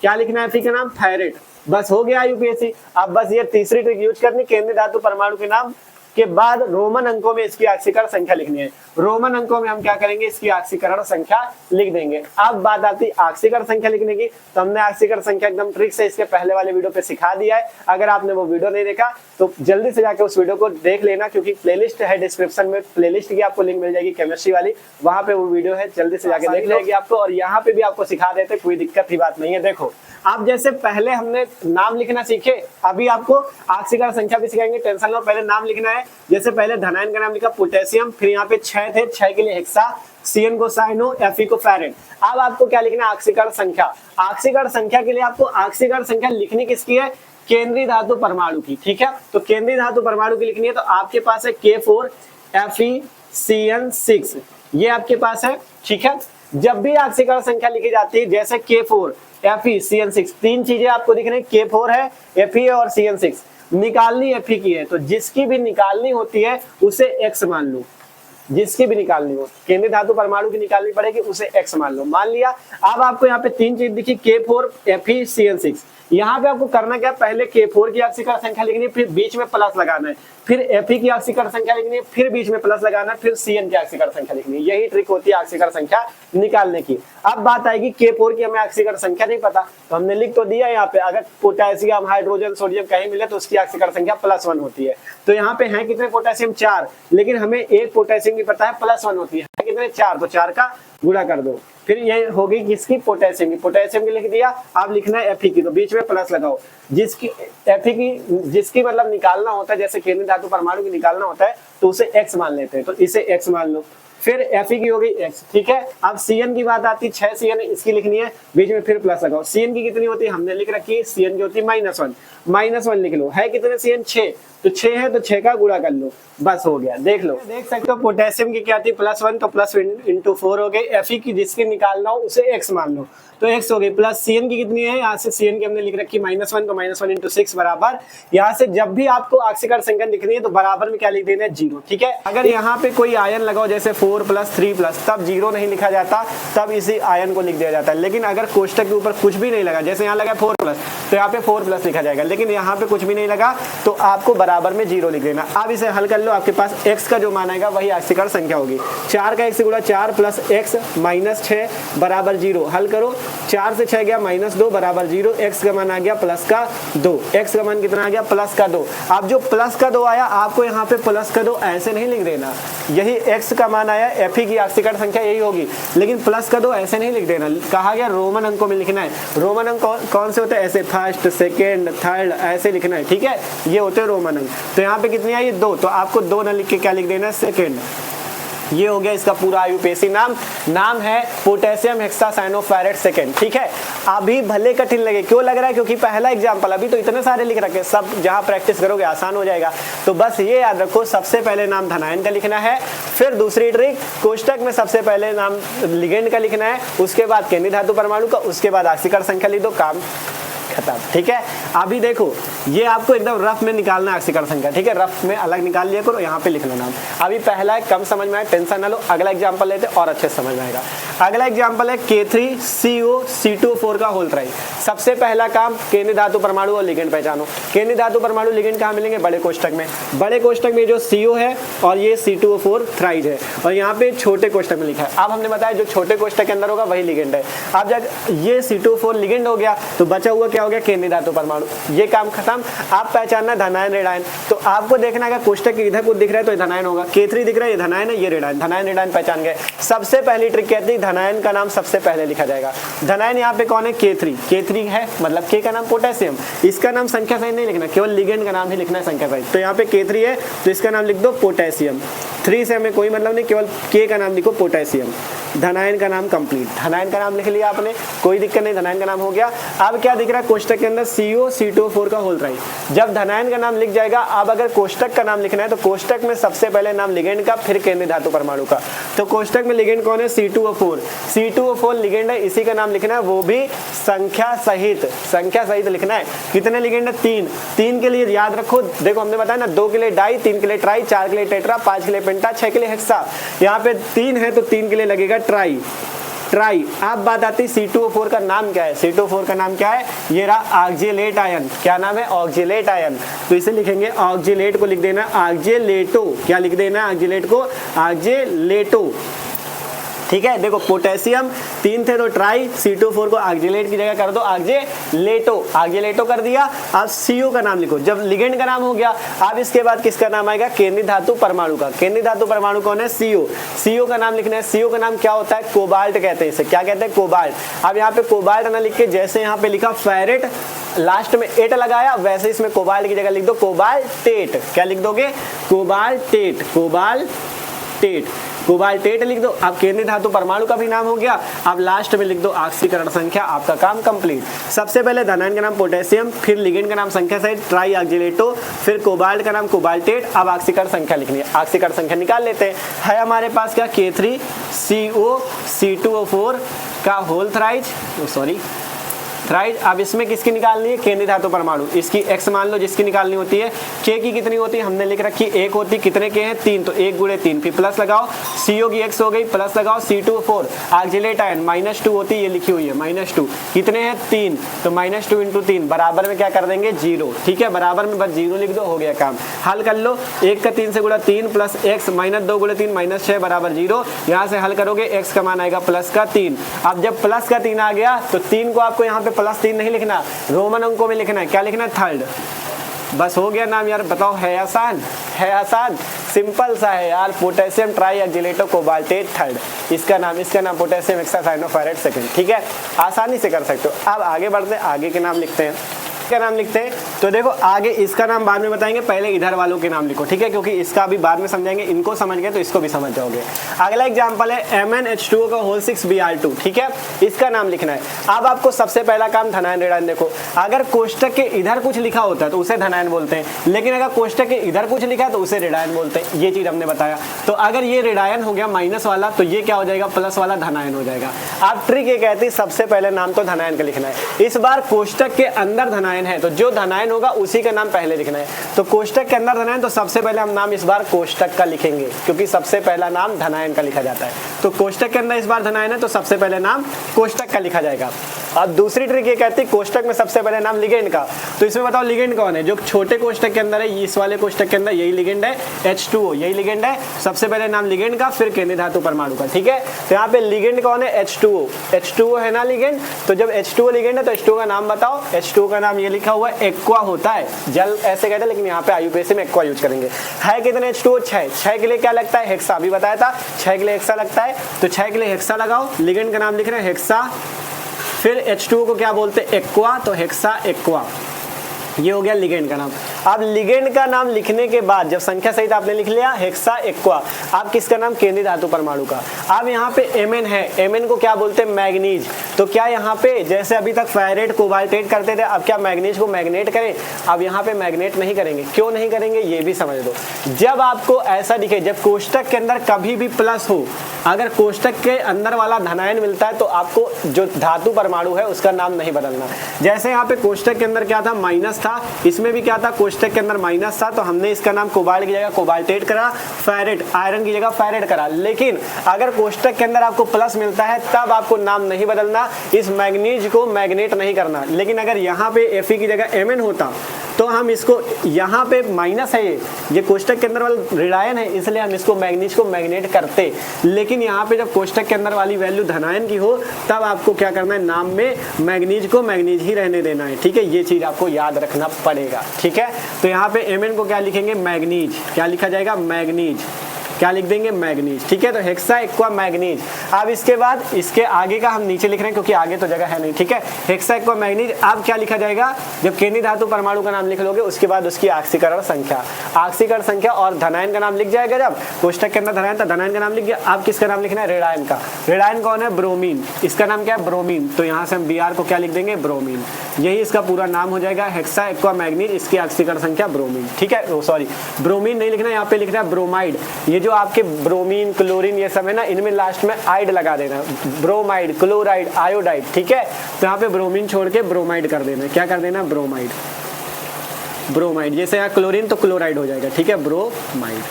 क्या लिखना है Fe का नाम? फायरेट। बस हो गया IUPAC। अब बस ये तीसरी ट्रिक यूज करनी, केंद्रीय धातु परमाणु के नाम के बाद रोमन अंकों में इसकी ऑक्सीकरण संख्या लिखनी है। रोमन अंकों में हम क्या करेंगे? इसकी ऑक्सीकरण संख्या लिख देंगे। अब बात आती ऑक्सीकरण संख्या लिखने की, तो हमने ऑक्सीकरण संख्या एकदम ट्रिक से इसके पहले वाले वीडियो पे सिखा दिया है। अगर आपने वो वीडियो नहीं देखा तो जल्दी से जाके उस वीडियो को देख लेना, क्योंकि प्लेलिस्ट है डिस्क्रिप्शन में, प्लेलिस्ट की आपको लिंक मिल जाएगी केमिस्ट्री वाली, वहां पे वो वीडियो है, जल्दी से जाके देख लेगी आपको। और यहाँ पे भी आपको सिखा देते, कोई दिक्कत की बात नहीं है। देखो आप जैसे पहले हमने नाम लिखना सीखे, अभी आपको ऑक्सीकरण संख्या भी सिखाएंगे, टेंशन लो। पहले नाम लिखना है, जैसे पहले धनायन का नाम लिखा पोटेशियम, फिर यहाँ पे 6 थे, 6 के लिए हेक्सा, सीएन को साइनो, Fe को फैरेट। अब आपको क्या लिखना है? ऑक्सीकरण संख्या। ऑक्सीकरण संख्या के लिए आपको ऑक्सीकरण संख्या लिखनी किसकी है? केंद्रीय धातु परमाणु की, ठीक है। तो केंद्रीय धातु परमाणु की लिखनी है, तो आपके पास है K4 FeCN6, ये आपके पास है, ठीक है। जब भी ऑक्सीकरण संख्या लिखी जाती है, जैसे K4 FeCN6, 3 चीजें आपको दिख रही है, K4 है, Fe है और CN6। निकालनी Fe की है, तो जिसकी भी निकालनी होती है उसे X मान लो। जिसकी भी निकालनी हो, केंद्रीय धातु परमाणु की निकालनी पड़ेगी, उसे X मान लो। मान लिया। अब आपको यहाँ पे 3 चीज दिखी, K4 FeCN6। यहाँ पे आपको करना क्या? पहले K4 की ऑक्सीकरण संख्या लिखनी है, फिर बीच में प्लस लगाना है, फिर Fe की ऑक्सीकरण संख्या लिखनी है, फिर बीच में प्लस लगाना है, फिर CN की ऑक्सीकरण संख्या लिखनी है। यही ट्रिक होती है ऑक्सीकरण संख्या निकालने की। अब बात आएगी K4 की, हमें ऑक्सीकरण संख्या नहीं पता, तो हमने लिख तो दिया यहाँ पे, अगर पोटेशियम, हाइड्रोजन, सोडियम कहीं मिले तो उसकी ऑक्सीकरण संख्या +1 होती है। तो यहाँ पे है कितने पोटेशियम? 4, लेकिन हमें एक पोटेशियम की पता है +1 होती है, कितने? 4, तो 4 का गुणा कर दो। फिर ये होगी किसकी? पोटेशियम की। पोटेशियम की लिख दिया। अब लिखना है Fe की, तो बीच में प्लस लगाओ। जिसकी Fe की, जिसकी मतलब निकालना होता है, जैसे केंद्रीय धातु परमाणु की निकालना होता है तो उसे X मान लेते हैं, तो इसे X मान लो। फिर Fe की हो गई X, ठीक है। अब CN की बात आती है, 6 CN इसकी लिखनी है, बीच में फिर प्लस लगाओ। CN की कितनी होती है? हमने लिख रखी है, CN की होती है -1 लिख लो। है कितने CN? 6, तो 6 है तो 6 का गुणा कर लो, बस हो गया। देख लो, देख सकते हो पोटेशियम की क्या थी? +1, तो प्लस इंटू 4 हो गई। Fe की जिसकी निकालना हो उसे X मान लो, तो X हो गई। प्लस CN की कितनी है? यहाँ से CN की हमने लिख रखी -1, तो -1 इंटू 6 बराबर। यहाँ से जब भी आपको ऑक्सीकरण संख्या लिखनी है तो बराबर में क्या लिख देना है? 0, ठीक है। अगर यहाँ पे कोई आयन लगाओ, जैसे 4 + 3+, तब 0 नहीं लिखा जाता, तब इसी आयन को लिख दिया जाता है। लेकिन अगर कोष्टक के ऊपर कुछ भी नहीं लगा, जैसे यहाँ लगा 4+, तो यहाँ पे 4+ लिखा जाएगा, लेकिन यहाँ पे कुछ भी नहीं लगा तो आपको बराबर में 0 लिख देना। अब इसे हल कर लो, आपके पास X का जो मान आएगा वही ऑक्सीकरण संख्या होगी। 4 का 1 से गुणा 4 + X -6 बराबर 0। हल करो, 4 से 6 गया -2 बराबर 0। X का मान आ गया +2। X का मान कितना आ गया? +2। अब जो +2 आया, आपको यहाँ पे +2 ऐसे नहीं लिख देना, यही X का मान आया, Fe की ऑक्सीकरण संख्या यही होगी, लेकिन +2 ऐसे नहीं लिख देना। कहा गया रोमन अंकों में लिखना है। रोमन अंक कौन से होते हैं? ऐसे 1st, 2nd, 3rd ऐसे लिखना है, ठीक है। ये होते हैं रोमन अंक। तो यहाँ पे कितनी आई? 2, तो आपको 2 न लिख के क्या लिख देना है? 2nd। ये हो गया इसका पूरा IUPAC नाम है पोटेशियम हेक्सासाइनोफेरेट सेकेंड, ठीक है। अभी भले कठिन लगे, क्यों लग रहा है? क्योंकि पहला एग्जाम्पल, अभी तो इतने सारे लिख रखे, सब जहां प्रैक्टिस करोगे आसान हो जाएगा। तो बस ये याद रखो, सबसे पहले नाम धनायन का लिखना है, फिर दूसरी ट्रिक कोष्टक में सबसे पहले नाम लिगेंड का लिखना है, उसके बाद केंद्रीय धातु परमाणु का, उसके बाद ऑक्सीकरण संख्या लिख दो, काम खत्म। ठीक है, अभी देखो ये आपको एकदम रफ में निकालना है ऑक्सीकरण संख्या। ठीक है, रफ में अलग निकाल लिया करो, यहाँ पे लिख लो नाम। अभी पहला है, कम समझ में आए टेंशन ना लो, अगला एग्जाम्पल लेते और अच्छे समझ में आएगा। अगला एग्जाम्पल है K3CO C2O4 का होल ट्राई। सबसे पहला काम केंद्रीय धातु परमाणु और लिगेंड पहचानो। केंद्रीय धातु परमाणु लिगेंड कहाँ मिलेंगे? बड़े कोष्टक में। बड़े कोष्टक में जो CO है और ये C2O4 थ्राइज है, और यहाँ पे छोटे कोष्टक में लिखा है। अब हमने बताया जो छोटे कोष्टक के अंदर होगा वही लिगेंड है। अब जब ये C2O4 लिगेंड हो गया तो बचा हुआ क्या हो गया? केंद्रीय धातु परमाणु। ये काम खत्म। आप पहचानना धनायन रेडायन, तो आपको देखना है कोष्टक के इधर कुछ दिख रहा है तो धनायन होगा। K3 दिख रहा है, ये धनायन है, ये रेडायन। धनायन रेडायन पहचान गए। सबसे पहली ट्रिक कहती है धनायन का नाम सबसे पहले लिखा जाएगा। धनायन यहाँ पे कौन है? K3। K3 है मतलब K का नाम पोटेशियम, इसका नाम संख्या सहित नहीं लिखना, केवल लिगेंड का नाम ही लिखना है संख्या सहित। तो यहाँ पे K3 है तो इसका नाम लिख दो पोटेशियम। 3 से हमें कोई मतलब नहीं, केवल K का नाम लिखो पोटेशियम। धनायन का नाम कंप्लीट। धनायन का नाम लिख लिया आपने, कोई दिक्कत नहीं, धनायन का नाम हो गया। अब क्या दिख रहा है कोष्टक के अंदर? CO C2O4 का होल ट्राई। जब धनायन का नाम लिख जाएगा, अब अगर कोष्टक का नाम लिखना है तो कोष्टक में सबसे पहले नाम लिगेंड का, फिर केंद्रीय धातु परमाणु का। तो कोष्टक में लिगेंड कौन है? C2O4। C2O4 लिगेंड है, इसी का नाम लिखना है, वो भी संख्या सहित। संख्या सहित लिखना है। कितने लिगेंड है? 3। 3 के लिए याद रखो, देखो हमने बताया ना, 2 के लिए डाई, 3 के लिए ट्राई, 4 के लिए टेट्रा, 5 के लिए पेंटा, 6 के लिए हेक्सा। यहाँ पे 3 है तो 3 के लिए लगेगा ट्राई। ट्राई। अब बात आती है C2O4 का नाम क्या है? C2O4 का नाम क्या है? ये रहा ऑक्जेलेट आयन। क्या नाम है? Oxalate ion. तो इसे लिखेंगे ऑक्जेलेट को लिख देना ऑक्जेलेटो। क्या लिख देना है ऑक्जेलेट को? ऑक्जेलेटो। ठीक है, देखो पोटेशियम 3 थे तो ट्राई, C2O4 को ऑक्जेलेट की जगह कर दो ऑक्जेलेटो। ऑक्जेलेटो कर दिया। अब CO का नाम लिखो। जब लिगेंड का नाम हो गया, अब इसके बाद किसका नाम आएगा? केंद्रीय धातु परमाणु का। केंद्रीय धातु परमाणु कौन है? CO। CO का नाम लिखना है। CO का नाम क्या होता है? कोबाल्ट कहते हैं इसे। क्या कहते हैं? कोबाल्ट। अब यहाँ पे कोबाल्ट ना लिख के, जैसे यहाँ पे लिखा फेरेट, लास्ट में एट लगाया, वैसे इसमें कोबाल्ट की जगह लिख दो कोबाल्टेट। क्या लिख दोगे? कोबाल्टेट। कोबाल्टेट। कोबाल्टेट लिख दो। अब केंद्रीय धातु परमाणु का भी नाम हो गया। अब लास्ट में लिख दो ऑक्सीकरण संख्या। आपका काम कंप्लीट। सबसे पहले धनायन का नाम पोटेशियम, फिर लिगेंड का नाम संख्या सहित ट्राई ऑक्जेलेटो, फिर कोबाल्ट का नाम कोबाल्टेट। अब ऑक्सीकरण संख्या लिखनी है। ऑक्सीकरण संख्या निकाल लेते हैं। हमारे पास क्या? K3CO C2O4 का होल थ्राइज। अब इसमें किसकी निकालनी है? केंद्रीय धातु परमाणु। इसकी x मान लो जिसकी निकालनी होती है। K की कितनी होती है? हमने लिख रखी 1 होती। कितने K हैं? 3, तो 1 × 3, फिर प्लस लगाओ। CO की x हो गई, प्लस लगाओ C2O4 ऑक्जेलेट आयन -2 होती है, ये लिखी हुई है -2। कितने हैं? 3, तो -2 × 3 बराबर में क्या कर देंगे? 0। ठीक है, बराबर में बस 0 लिख दो, हो गया काम। हल कर लो। 1 का 3 से गुणा 3 प्लस x -2 × 3 -6 बराबर 0। यहाँ से हल करोगे x का मान आएगा +3। अब जब +3 आ गया तो 3 को आपको यहाँ पे +3 नहीं लिखना, रोमन अंकों में लिखना है। क्या लिखना है? थर्ड। बस हो गया नाम यार। बताओ, है आसान? है आसान, सिंपल सा है यार। Potassium try oxalato cobaltate third, इसका नाम पोटेशियम हेक्सासाइनोफेरेट सेकंड। ठीक है, आसानी से कर सकते हो। अब आगे बढ़ते हैं, आगे के नाम लिखते हैं। का नाम लिखते हैं तो देखो आगे इसका नाम बाद में बताएंगे, पहले इधर वालों के नाम लिखो। ठीक है, क्योंकि इसका भी बाद में समझाएंगे। इनको समझ गए तो इसको भी समझ जाओगे। अगला एग्जांपल है MnH2O का होल 6Br2। ठीक है, इसका नाम लिखना है। अब आपको सबसे पहला काम धनायन रेडायन। देखो, अगर कोष्टक के इधर कुछ लिखा होता है तो उसे धनायन बोलते हैं, लेकिन अगर कोष्टक के इधर कुछ लिखा है तो उसे रेडायन बोलते हैं। ये चीज हमने बताया। तो अगर ये रेडायन हो गया माइनस वाला, तो ये क्या हो जाएगा? प्लस वाला धनायन हो जाएगा। अब ट्रिक ये कहती है सबसे पहले नाम तो धनायन का लिखना है। इस बार कोष्टक के अंदर धनायन है तो जो धनायन होगा उसी का नाम पहले लिखना है। तो कोष्टक के अंदर धनायन, तो सबसे पहले हम नाम इस बार कोष्टक का लिखेंगे, क्योंकि सबसे पहला नाम धनायन का लिखा जाता है। तो कोष्टक के अंदर इस बार धनायन है तो सबसे पहले नाम कोष्टक का लिखा जाएगा। अब दूसरी ट्रिक ये कहती है कोष्टक में सबसे पहले नाम लिगेंड का। तो इसमें बताओ लिगेंड कौन है? जो छोटे कोष्टक के अंदर है, इस वाले कोष्टक के अंदर यही लिगेंड है, H2O यही लिगेंड है। सबसे पहले नाम लिगेंड का, फिर केंद्रीय धातु परमाणु का। ठीक है, तो यहाँ पे लिगेंड कौन है? H2O। H2O है ना लिगेंड। तो जब H2O लिगेंड है तो H2O का नाम बताओ। H2O का नाम ये लिखा हुआ है, एक्वा होता है। जल ऐसे कहते हैं, लेकिन यहाँ पे IUPAC में एक्वा यूज करेंगे। है कितने H2O? 6। 6 के लिए क्या लगता है? हेक्सा। अभी बताया था 6 के लिए हेक्सा लगता है, तो 6 के लिए हेक्सा लगाओ। लिगेंड का नाम लिख रहे हैं हेक्सा, फिर H2O को क्या बोलते हैं? एक्वा, तो हेक्सा एक्वा। ये हो गया लिगेंड का नाम। अब लिगेंड का नाम लिखने के बाद जब संख्या सहित आपने लिख लिया हेक्सा एक्वा, आप किसका नाम, केंद्रीय धातु परमाणु का। अब यहाँ पे Mn है, Mn को क्या बोलते हैं, मैग्नीज। तो क्या यहाँ पे जैसे अभी तक फेरेट कोबाल्टेट करते थे, अब क्या मैग्नीज को मैग्नेट करें, अब यहाँ पे मैग्नेट नहीं करेंगे। क्यों नहीं करेंगे ये भी समझ लो। जब आपको ऐसा दिखे, जब कोष्टक के अंदर कभी भी प्लस हो, अगर कोष्टक के अंदर वाला धनायन मिलता है तो आपको जो धातु परमाणु है उसका नाम नहीं बदलना। जैसे यहाँ पे कोष्टक के अंदर क्या था, माइनस था, इसमें भी क्या था, कोष्टक के अंदर माइनस था, तो हमने इसका नाम कोबाल्ट की जगह कोबाल्टेट करा, फेरेट आयरन की जगह फेरेट करा। लेकिन अगर कोष्टक के अंदर आपको प्लस मिलता है तब आपको नाम नहीं बदलना, इस मैग्नीज को मैग्नेट नहीं करना। लेकिन अगर यहाँ पे Fe की जगह Mn होता तो हम इसको, यहाँ पे माइनस है, ये कोष्टक के अंदर वाला ऋणायन है, इसलिए हम इसको मैग्नीज को मैग्नेट करते। लेकिन यहाँ पे जब कोष्टक के अंदर वाली वैल्यू धनायन की हो तब आपको क्या करना है, नाम में मैग्नीज को मैग्नीज ही रहने देना है। ठीक है, ये चीज आपको याद रखना पड़ेगा। ठीक है, तो यहाँ पे Mn को क्या लिखेंगे, मैग्नीज। क्या लिखा जाएगा, मैग्नीज। क्या लिख देंगे, मैग्नीज। ठीक है, तो हेक्सा एक्वा मैग्नीज। अब इसके बाद इसके आगे का हम नीचे लिख रहे हैं क्योंकि आगे तो जगह है नहीं। ठीक है, हेक्सा एक्वा मैग्नीज। अब क्या लिखा जाएगा, जब केंद्रीय धातु परमाणु का नाम लिख लोगे उसके बाद उसकी ऑक्सीकरण संख्या, ऑक्सीकरण संख्या और धनायन का नाम लिख जाएगा। जब कोष्टक के अंदर धनायन था, धनायन का नाम लिख गया। अब किसका नाम लिखना है, ऋणायन का। ऋणायन कौन है, ब्रोमीन। इसका नाम क्या है, ब्रोमीन। तो यहाँ से हम Br को क्या लिख देंगे, ब्रोमीन। यही इसका पूरा नाम हो जाएगा, हेक्सा एक्वा मैग्नीज। इसकी ऑक्सीकरण संख्या ब्रोमीन। ठीक है, सॉरी ब्रोमीन नहीं लिखना, यहाँ पे लिखना है ब्रोमाइड। ये जो आपके ब्रोमीन, क्लोरीन ये सब है ना, इनमें लास्ट में आइड लगा देना, ब्रोमाइड, क्लोराइड, आयोडाइड। ठीक है, तो यहाँ पे ब्रोमीन छोड़ के ब्रोमाइड कर देना। क्या कर देना, ब्रोमाइड। ब्रोमाइड, जैसे यहाँ क्लोरीन तो क्लोराइड हो जाएगा। ठीक है, ब्रोमाइड,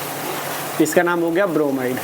इसका नाम हो गया ब्रोमाइड।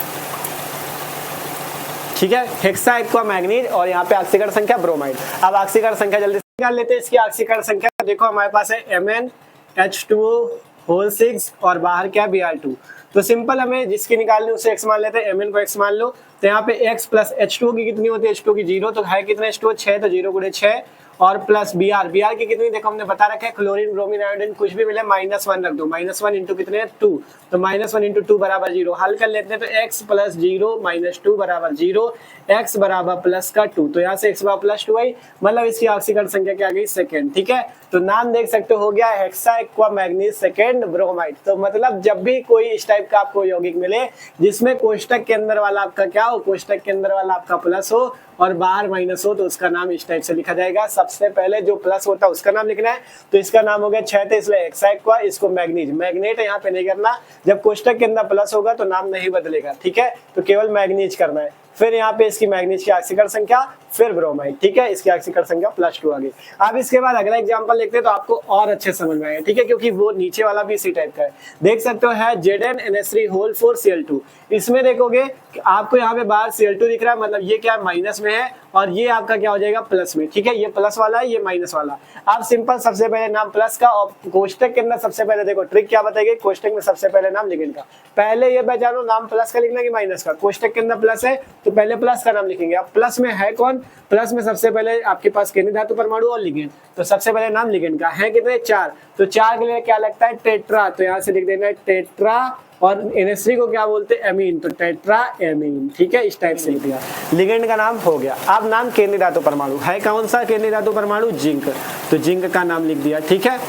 ठीक है, हेक्सा एक्वा मैग्नीज और यहाँ पे ऑक्सीकरण संख्या ब्रोमाइड। अब ऑक्सीकरण संख्या जल्दी से निकाल लेते हैं। इसकी ऑक्सीकरण संख्या देखो, हमारे पास है MnH2O6 और बाहर क्या, Br2। तो सिंपल हमें जिसकी निकालनी उसे x मान लेते हैं, Mn को x मान लो। तो यहाँ पे x प्लस H2O की कितनी होती है, H2O की 0, तो है कितने H2O 6, तो 0 गुणे 6 और प्लस Br की कितनी, देखो हमने बता रखा है, क्लोरीन, ब्रोमीन, आयोडीन कुछ भी मिले -1 रख दो। -1 इंटू कितने हैं, 2, तो -1 इंटू 2 बराबर 0। हल कर लेते हैं तो x प्लस 0 माइनस 2 बराबर 0, x बराबर प्लस का 2, तो यहाँ से x बराबर प्लस 2 आई, मतलब इसकी ऑक्सीकरण संख्या क्या आ गई, सेकेंड। ठीक है, तो नाम देख सकते हो गया hexa aqua manganese second bromide. तो मतलब जब भी कोई इस टाइप का आपको यौगिक मिले जिसमें कोष्टक के अंदर वाला आपका क्या हो, कोष्टक के अंदर वाला आपका प्लस हो और बाहर माइनस हो, तो उसका नाम इस टाइप से लिखा जाएगा। सबसे पहले जो प्लस होता है उसका नाम लिखना है, तो इसका नाम हो गया 6 थे, इसलिए हेक्सा एक्वा, इसको मैग्नीज। मैग्नेट यहाँ पे नहीं करना, जब कोष्टक के अंदर प्लस होगा तो नाम नहीं बदलेगा। ठीक है, तो केवल मैग्नीज करना है। फिर यहाँ पे इसकी मैग्नीज की ऑक्सीकरण संख्या, फिर ब्रोमाइड। ठीक है, इसकी ऑक्सीकरण संख्या +2 आ गई। अब इसके बाद अगला एग्जांपल देखते हैं तो आपको और अच्छे समझ में आएगा। ठीक है, क्योंकि वो नीचे वाला भी इसी टाइप का है। देख सकते हो है ZnNH3 इसमें देखोगे कि आपको यहाँ पे बाहर Cl2 दिख रहा है, मतलब ये क्या माइनस में है और ये आपका क्या हो जाएगा, प्लस में। ठीक है, ये प्लस वाला है, ये माइनस वाला। आप सिंपल सबसे पहले नाम प्लस का, और कोष्टक के अंदर सबसे पहले देखो ट्रिक क्या बताएगी, कोष्टक में सबसे पहले नाम लिगेंड का। पहले ये पहचानो नाम प्लस का लिखना कि माइनस का। कोष्टक के अंदर प्लस है तो पहले प्लस का नाम लिखेंगे। अब प्लस में है कौन, प्लस में सबसे पहले आपके पास केंद्रीय धातु परमाणु और लिगेंड, तो सबसे पहले नाम लिगेंड का है कितने, 4, तो 4 के लिए क्या लगता है, टेट्रा, तो यहाँ से लिख देना है टेट्रा। और NH3 को क्या बोलते हैं, एमीन, तो टेट्रा एमीन। ठीक है, इस टाइप से लिख दिया, लिगेंड का नाम हो गया। अब नाम केंद्रीय धातु परमाणु है कौन सा, केंद्रीय धातु परमाणु जिंक, तो जिंक का नाम लिख दिया। ठीक है,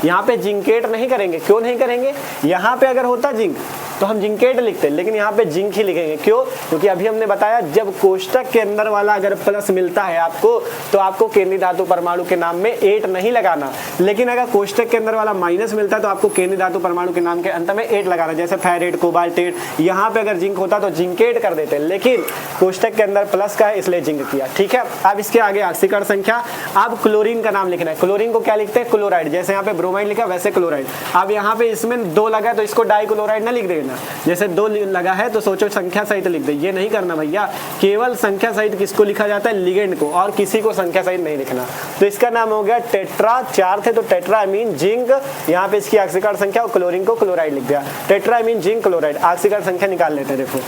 यहाँ पे जिंकेट नहीं करेंगे। क्यों नहीं करेंगे, यहाँ पे अगर होता जिंक तो हम जिंकेट लिखते, लेकिन यहाँ पे जिंक ही लिखेंगे। क्यों, क्योंकि अभी हमने बताया जब कोष्टक के अंदर वाला अगर प्लस मिलता है आपको, तो आपको केंद्रीय धातु परमाणु के नाम में 8 नहीं लगाना। लेकिन अगर कोष्टक के अंदर वाला माइनस मिलता है तो आपको केंद्रीय धातु परमाणु के नाम के अंत में 8 लगाना। जैसे फेरेट, कोबाल्टेट, यहाँ पे अगर जिंक होता तो जिंकेट कर देते, लेकिन कोष्टक के अंदर प्लस का है इसलिए जिंक किया। ठीक है, अब इसके आगे ऑक्सीकरण संख्या। अब क्लोरीन का नाम लिखना है। क्लोरीन को क्या लिखते हैं, क्लोराइड। जैसे यहाँ पे ब्रोमाइड लिखा वैसे क्लोराइड। अब यहाँ पे इसमें 2 लगा तो इसको डाई क्लोराइड ना लिख देना, जैसे 2 लगा है तो सोचो संख्या सहित लिख दे। ये नहीं करना भैया, केवल संख्या सहित किसको लिखा जाता है, लिगेंड को, और किसी को संख्या सहित नहीं लिखना। तो इसका नाम हो गया टेट्रा, 4 थे तो टेट्रा एमीन जिंक। यहाँ पे इसकी ऑक्सीकरण संख्या और क्लोरीन को क्लोराइड लिख दिया, टेट्रा एमीन जिंक क्लोराइड। ऑक्सीकरण संख्या निकाल लेते हैं। देखो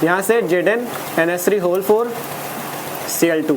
यहाँ से ZnNH3 Cl2,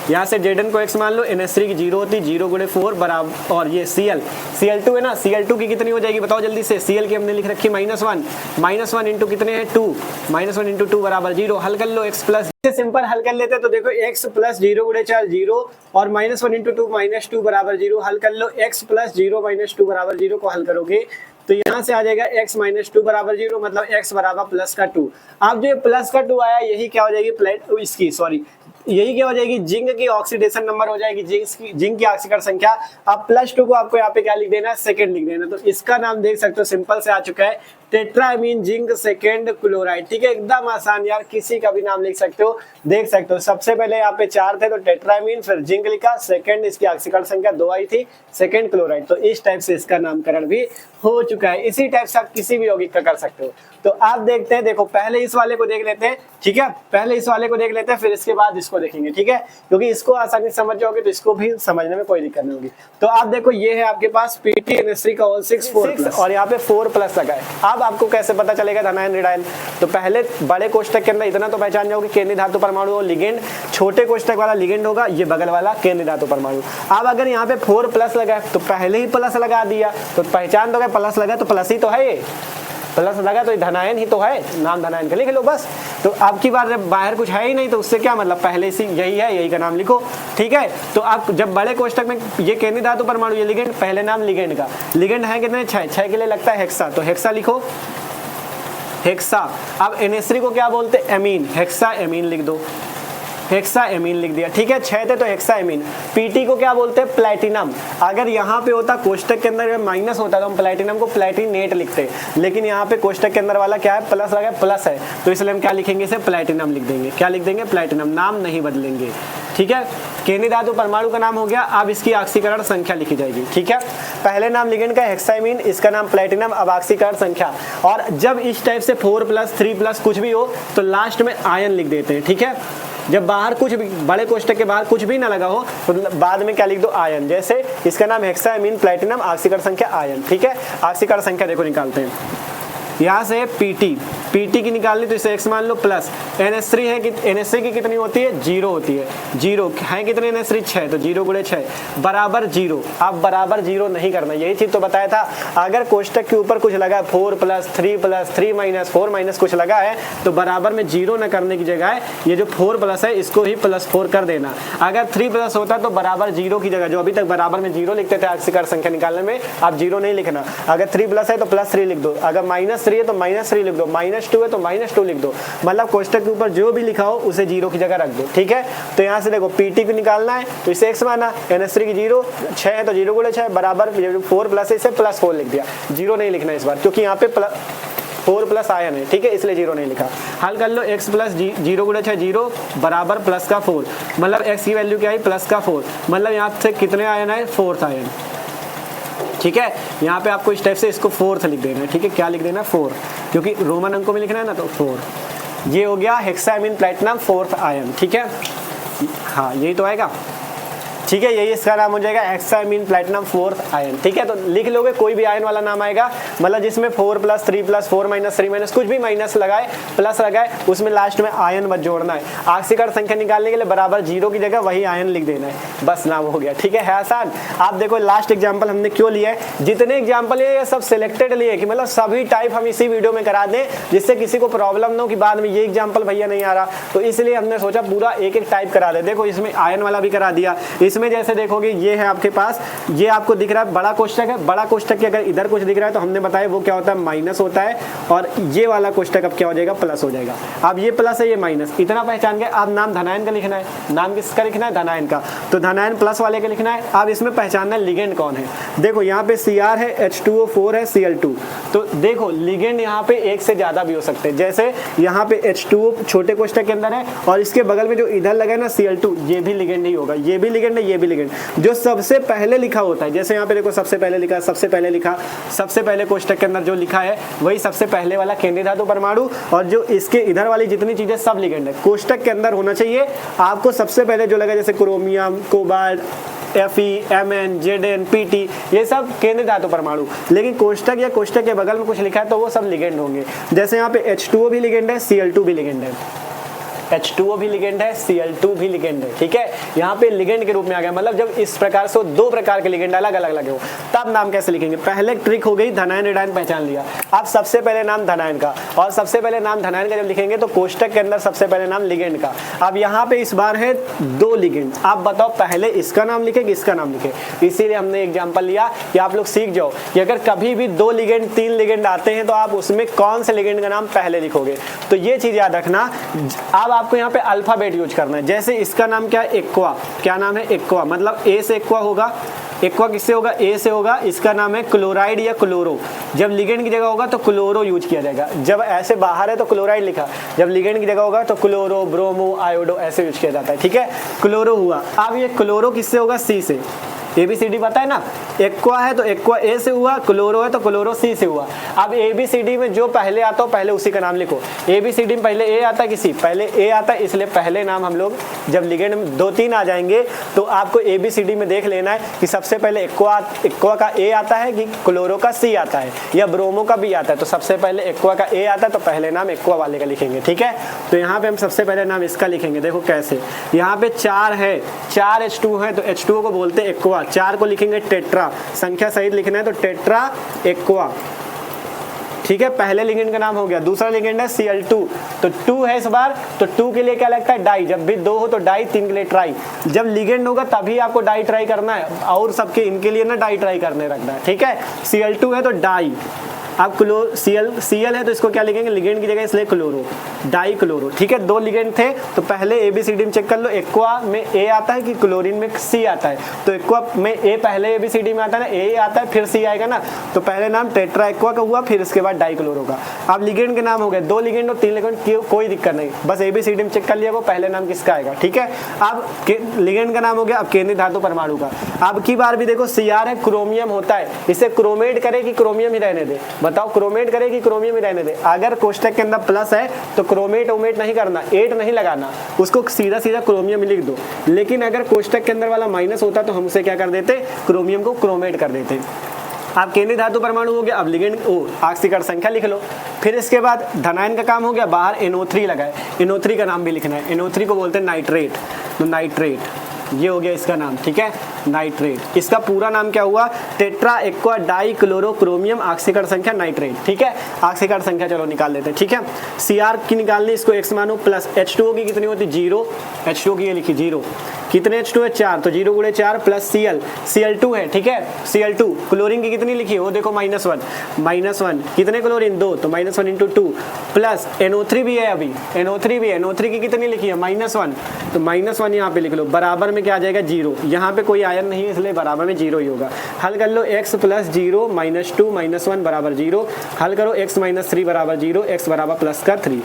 यहाँ से Zn को x मान लो, NH3 की 0 होती, 0 गुणे 4 बराबर, और ये Cl2 है ना, Cl2 की कितनी हो जाएगी बताओ जल्दी से। Cl की हमने लिख रखी -1 इंटू कितने हैं 2, -1 इंटू 2 बराबर 0। हल कर लो x प्लस, सिंपल हल कर लेते हैं तो देखो x प्लस 0 गुणे 4 0 और -1 इंटू 2 -2 बराबर 0। हल कर लो x प्लस 0 -2 बराबर 0 को हल करोगे तो यहाँ से आ जाएगा x -2 बराबर 0, मतलब x बराबर प्लस का 2। अब जो प्लस का 2 आया यही क्या हो जाएगी प्लेट इसकी, सॉरी यही क्या हो जाएगी जिंक की ऑक्सीडेशन नंबर हो जाएगी, जिंक की ऑक्सीकरण संख्या। अब +2 को आपको यहाँ पे क्या लिख देना है, सेकंड लिख देना। तो इसका नाम देख सकते हो सिंपल से आ चुका है टेट्रामीन जिंक सेकंड क्लोराइड। ठीक है, एकदम आसान यार, किसी का भी नाम लिख सकते हो, देख सकते हो। सबसे पहले यहाँ पे 4 थे तो टेट्रामीन, फिर जिंक लिखा, सेकंड इसकी ऑक्सीकरण संख्या 2 आई थी, सेकंड क्लोराइड। तो इस टाइप से इसका नामकरण भी हो चुका है। इसी टाइप से आप किसी भी यौगिक का कर सकते हो। तो आप देखते हैं, देखो पहले इस वाले को देख लेते हैं। ठीक है, पहले इस वाले को देख लेते हैं, फिर इसके बाद इसको देखेंगे। ठीक है, क्योंकि इसको आसानी से समझ जाओगे तो इसको भी समझने में कोई दिक्कत नहीं होगी। तो आप देखो ये है आपके पास PTNS3 का 4+ और यहाँ पे 4+ लगा है। अब आपको कैसे पता चलेगा धनायन ऋणायन, तो पहले बड़े कोष्टक के अंदर इतना तो पहचान जाओगे केंद्रीय धातु परमाणु और लिगेंड, छोटे कोष्टक वाला लिगेंड होगा, ये बगल वाला केंद्रीय धातु परमाणु। अब अगर यहाँ पे 4+ लगा है तो पहले ही प्लस लगा दिया तो पहचान दोगे प्लस लगा तो प्लस ही तो है, ये प्लस लगा तो धनायन ही तो है, नाम धनायन का लिख लो बस। तो अब की बार जब बाहर कुछ है ही नहीं तो उससे क्या मतलब, पहले से यही है, यही का नाम लिखो। ठीक है, तो आप जब बड़े कोष्टक में ये केंद्रीय धातु परमाणु, ये लिगेंड, पहले नाम लिगेंड का, लिगेंड है कितने 6 के लिए लगता है हेक्सा, तो हेक्सा लिखो, हेक्सा। अब NH3 को क्या बोलते हैं, एमीन, हेक्सा एमीन लिख दो, हेक्सा एमीन लिख दिया। ठीक है, 6 थे तो हेक्सा एमीन। PT को क्या बोलते हैं, प्लैटिनम। अगर यहाँ पे होता कोष्टक के अंदर माइनस होता तो हम प्लैटिनम को प्लैटिनेट लिखते, लेकिन यहाँ पे कोष्टक के अंदर वाला क्या है, प्लस लगा, प्लस है, तो इसलिए हम क्या लिखेंगे, इसे प्लैटिनम लिख देंगे। क्या लिख देंगे, प्लैटिनम, नाम नहीं बदलेंगे। ठीक है, केंद्रीय धातु परमाणु का नाम हो गया। अब इसकी ऑक्सीकरण संख्या लिखी जाएगी। ठीक है, पहले नाम लिगेंड का हेक्साइमीन, इसका नाम प्लैटिनम, अब ऑक्सीकरण संख्या। और जब इस टाइप से 4+, 3+ कुछ भी हो तो लास्ट में आयन लिख देते हैं। ठीक है, जब बाहर कुछ भी, बड़े कोष्टक के बाहर कुछ भी ना लगा हो तो बाद में क्या लिख दो, आयन। जैसे इसका नाम हेक्साइमीन प्लैटिनम, ऑक्सीकरण संख्या आयन। ठीक है, ऑक्सीकरण संख्या देखो निकालते हैं, यहाँ से PT की निकालनी तो इसे x मान लो, प्लस NH3 है कि NH3 की कितनी होती है, 0 होती है, 0 है कितने NH3 6, तो 0 गुणे 6 बराबर 0। अब बराबर 0 नहीं करना, यही चीज तो बताया था। अगर कोष्टक के ऊपर कुछ लगा 4+, 3+, 3- 4- कुछ लगा है तो बराबर में 0 न करने की जगह ये जो 4+ है इसको ही +4 कर देना। अगर 3+ होता तो बराबर 0 की जगह, जो अभी तक बराबर में 0 लिखते थे ऑक्सीकरण संख्या निकालने में, अब 0 नहीं लिखना। अगर 3+ है तो +3 लिख दो, अगर -3 है तो -3 लिख दो, -2 है तो -2 लिख दो। मतलब कोष्टक के ऊपर जो भी लिखा हो उसे 0 की जगह रख दो। ठीक है, तो यहाँ से देखो PT को निकालना है तो इसे x माना, NH3 की 0, 6 है तो 0 गुणे 6 बराबर 4+ है, इसे +4 लिख दिया। 0 नहीं लिखना इस बार क्योंकि यहाँ पे 4+ आयन है। ठीक है, इसलिए 0 नहीं लिखा। हल कर लो, x प्लस 0 गुणे 6 0 बराबर प्लस का 4, मतलब x की वैल्यू क्या आई, प्लस का 4, मतलब यहाँ से कितने आयन है, 4th आयन। ठीक है, यहाँ पे आपको इस टाइप से इसको 4th लिख देना है। ठीक है, क्या लिख देना, 4, क्योंकि रोमन अंकों में लिखना है ना, तो 4। ये हो गया हेक्साइमीन प्लैटिनम 4th आयन। ठीक है, हाँ यही तो आएगा। ठीक है, यही इसका नाम हो जाएगा हेक्साइमीन प्लैटिनम 4th आयन। ठीक है, तो लिख लोगे कोई भी आयन वाला नाम आएगा, मतलब जिसमें 4+, 3+, 4- 3- कुछ भी माइनस लगाए, प्लस लगाए, उसमें लास्ट में आयन मत जोड़ना है। ऑक्सीकरण संख्या निकालने के लिए बराबर 0 की जगह वही आयन लिख देना है, बस नाम हो गया। ठीक है आसान। आप देखो लास्ट एग्जाम्पल हमने क्यों लिया है, जितने एग्जाम्पल है सब सिलेक्टेड लिए कि मतलब सभी टाइप हम इसी वीडियो में करा दें, जिससे किसी को प्रॉब्लम ना हो कि बाद में ये एग्जाम्पल भैया नहीं आ रहा, तो इसलिए हमने सोचा पूरा एक एक टाइप करा दे। देखो इसमें आयन वाला भी करा दिया। इसमें जैसे देखोगे ये है आपके पास, ये आपको दिख रहा है बड़ा कोष्टक है, बड़ा कोष्टक के अगर इधर कुछ दिख रहा है तो हमने बताया वो क्या होता है, माइनस होता है, और ये वाला कोष्टक अब क्या हो जाएगा, प्लस हो जाएगा। अब ये प्लस है, ये माइनस, इतना पहचान गए। अब नाम धनायन का लिखना है, नाम किसका लिखना है, धनायन का, तो धनायन प्लस वाले का लिखना है। अब इसमें पहचानना है लिगेंड कौन है। देखो यहाँ पे Cr है, H2O4 है, Cl2, तो देखो लिगेंड यहाँ पे एक से ज्यादा भी हो सकते हैं। जैसे यहाँ पे H2O छोटे कोष्टक के अंदर है और इसके बगल में जो इधर लगा है ना Cl2, ये भी लिगेंड ही होगा, ये भी लिगेंड है, ये भी लिगेंड। जो सबसे पहले लिखा होता है, जैसे यहाँ पे देखो सबसे पहले लिखा, सबसे पहले लिखा, सबसे पहले कोष्टक के अंदर जो लिखा है वही सबसे पहले वाला केंद्रीय धातु परमाणु, और जो इसके इधर वाली जितनी चीजें सब लिगेंड है। कोष्टक के अंदर होना चाहिए आपको सबसे पहले जो लगा, जैसे chromium, cobalt, Fe, Mn, Zn, Pt, ये सब केंद्रीय धातु परमाणु। लेकिन कोष्टक या कोष्टक के बगल में कुछ लिखा है तो वो सब लिगेंड होंगे। जैसे यहाँ पे H2O भी लिगेंड है, Cl2 भी लिगेंड है। H2O भी लिगेंड है, Cl2 भी लिगेंड है, ठीक है। यहाँ पे लिगेंड के रूप में आ गया, मतलब जब इस प्रकार से दो प्रकार के लिगेंड अलग अलग लगे हो तब नाम कैसे लिखेंगे। पहले ट्रिक हो गई धनायन ऋणायन पहचान लिया। अब सबसे पहले नाम धनायन का, और सबसे पहले नाम धनायन का जब लिखेंगे तो कोष्टक के अंदर सबसे पहले नाम लिगेंड का। अब यहाँ पे इस बार है दो लिगेंड, आप बताओ पहले इसका नाम लिखे कि इसका नाम लिखे। इसीलिए हमने एग्जांपल लिया कि आप लोग सीख जाओ कि अगर कभी भी दो लिगेंड तीन लिगेंड आते हैं तो आप उसमें कौन से लिगेंड का नाम पहले लिखोगे। तो ये चीज याद रखना। अब आपको यहाँ पे अल्फाबेट यूज करना है। जैसे इसका नाम क्या है, एक्वा, क्या नाम है एक्वा, मतलब ए से एक्वा होगा। एक्वा किससे होगा, ए से होगा। इसका नाम है क्लोराइड या क्लोरो। जब लिगेंड की जगह होगा तो क्लोरो यूज किया जाएगा। जब ऐसे बाहर है तो क्लोराइड लिखा, जब लिगेंड की जगह होगा तो क्लोरो, ब्रोमो, आयोडो ऐसे यूज किया जाता है, ठीक है। क्लोरो हुआ। अब ये क्लोरो किससे होगा, सी से। ABCD पता है ना, एक्वा है तो एक्वा ए से हुआ, क्लोरो है तो क्लोरो सी से हुआ। अब ABCD में जो पहले आता हो पहले उसी का नाम लिखो। ABCD में पहले ए आता है कि सी, पहले ए आता है, इसलिए पहले नाम हम लोग जब लिगेंड में दो तीन आ जाएंगे तो आपको ABCD में देख लेना है कि सबसे पहले एक्वा का ए आता है कि क्लोरो का सी आता है या ब्रोमो का बी आता है। तो सबसे पहले एक्वा का ए आता है तो पहले नाम एक्वा वाले का लिखेंगे, ठीक है। तो यहाँ पे हम सबसे पहले नाम इसका लिखेंगे। देखो कैसे, यहाँ पे 4 है, 4 H2 है तो H2O को बोलते हैं एक्वा। 4 को लिखेंगे टेट्रा, संख्या सहित लिखना है तो टेट्रा एक्वा, ठीक है। पहले लिगेंड का नाम हो गया। दूसरा लिगेंड है Cl2, तो 2 है इस बार, तो 2 के लिए क्या लगता है, डाई। जब भी 2 हो तो डाई, 3 के लिए ट्राई। जब लिगेंड होगा तभी आपको डाई ट्राई करना है, और सबके इनके लिए ना डाई ट्राई करने रखना है, ठीक है। Cl2 है तो डाई। अब Cl है तो इसको क्या लिखेंगे, लिगेंड की जगह इसलिए क्लोरो, डाई क्लोरो, ठीक है। दो लिगेंड थे तो पहले ABCD में चेक कर लो, एक्वा में ए आता है कि क्लोरीन में सी आता है। तो एक्वा में ए पहले ABCD में आता है ना, ए आता है फिर सी आएगा ना, तो पहले नाम टेट्रा एक्वा का हुआ, फिर इसके बाद डाई क्लोरो का। अब लिगेंड के नाम हो गए, दो लिगेंड और तीन लिगेंड, कोई दिक्कत नहीं, बस ABCD में चेक कर लिया वो पहले नाम किसका आएगा, ठीक है। अब लिगेंड का नाम हो गया। अब केंद्रीय धातु परमाणु का, अब की बार भी देखो Cr है, क्रोमियम होता है, इसे क्रोमेट करे कि क्रोमियम ही रहने दे, बताओ क्रोमेट करे कि क्रोमियम ही रहने दे। अगर कोष्टक के अंदर प्लस है तो क्रोमेट ओमेट नहीं करना, 8 नहीं लगाना, उसको सीधा सीधा क्रोमियम ही लिख दो। लेकिन अगर कोष्टक के अंदर वाला माइनस होता तो हम उसे क्या कर देते, क्रोमियम को क्रोमेट कर देते। आप केंद्रीय धातु परमाणु हो गया। अब लिगेंड ऑक्सीकरण संख्या लिख लो। फिर इसके बाद धनायन का काम हो गया, बाहर NO3 लगाए, NO3 का नाम भी लिखना है। NO3 को बोलते हैं नाइट्रेट, तो नाइट्रेट ये हो गया इसका नाम, ठीक है, नाइट्रेट। इसका पूरा नाम क्या हुआ, tetra aqua die chloro chromium ऑक्सीकरण संख्या नाइट्रेट, ठीक है। ऑक्सीकरण संख्या चलो निकाल लेते हैं, ठीक है। Cr की निकालनी, इसको x मानो, प्लस H2O की कितनी होती, 0, H2O की ये लिखी 0, कितने H2 है 4, तो 0 गुणे 4 प्लस Cl2 है, ठीक है। Cl2 क्लोरीन की कितनी लिखी है वो देखो -1, कितने क्लोरीन 2, तो -1 × 2 प्लस NO3 भी है, अभी NO3 भी है, NO3 की कितनी लिखी है -1, तो -1 यहाँ पे लिख लो, बराबर में क्या आ जाएगा 0। यहाँ पे कोई आयन नहीं है इसलिए बराबर में 0 ही होगा। हल कर लो, x + 0 - 2 - 1 बराबर 0, हल करो x - 3 बराबर 0, x बराबर प्लस का 3,